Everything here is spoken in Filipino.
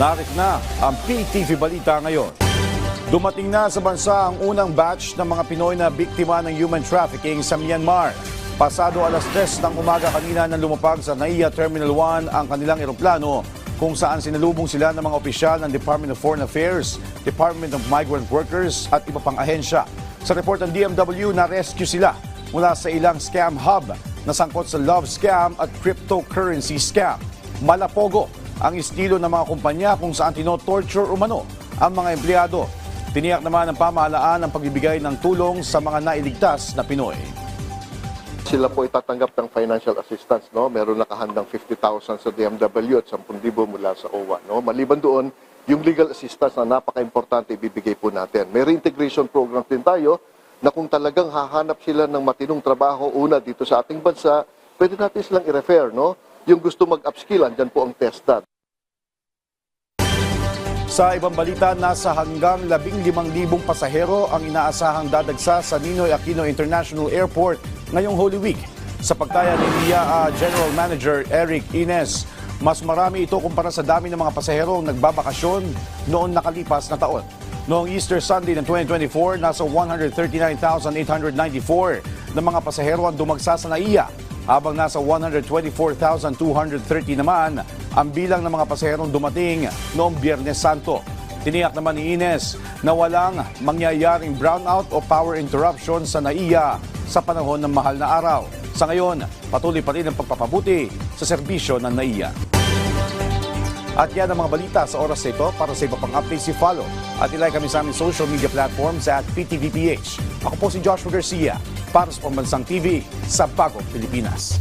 Narito na ang PTV Balita ngayon. Dumating na sa bansa ang unang batch ng mga Pinoy na biktima ng human trafficking sa Myanmar. Pasado alas 3 ng umaga kanina nang lumapag sa NAIA Terminal 1 ang kanilang eroplano kung saan sinalubong sila ng mga opisyal ng Department of Foreign Affairs, Department of Migrant Workers at iba pang ahensya. Sa report ng DMW, na-rescue sila mula sa ilang scam hub na sangkot sa love scam at cryptocurrency scam. Malapogo ang estilo ng mga kumpanya kung saan tino-torture umano ang mga empleyado. Tiniyak naman ng pamahalaan ang pagbibigay ng tulong sa mga nailigtas na Pinoy. Sila po itatanggap ng financial assistance, no? Meron nakahandang 50,000 sa DMW at 10,000 mula sa OWA, no? Maliban doon, yung legal assistance na napaka-importante ibibigay po natin. May reintegration program din tayo na kung talagang hahanap sila ng matinong trabaho una dito sa ating bansa, pwede natin silang i-refer, no? Yung gusto mag-upskill, andyan po ang TESDAT. Sa ibang balita, nasa hanggang 15,000 pasahero ang inaasahang dadagsa sa Ninoy Aquino International Airport ngayong Holy Week. Sa pagtaya ni NIA General Manager Eric Ines, mas marami ito kumpara sa dami ng mga pasaherong nagbabakasyon noong nakalipas na taon. Noong Easter Sunday ng 2024, nasa 139,894 na mga pasahero ang dumagsa sa NAIA, habang nasa 124,230 naman ang bilang ng mga pasaherong dumating noong Biyernes Santo. Tiniyak naman ni Ines na walang mangyayaring brownout o power interruption sa NAIA sa panahon ng mahal na araw. Sa ngayon, patuloy pa rin ang pagpapabuti sa serbisyo ng NAIA. At yan ang mga balita sa oras na ito. Para sa iba pang updates, follow at ilike kami sa aming social media platforms at PTVPH. Ako po si Joshua Garcia para sa Pambansang TV sa Bagong Pilipinas.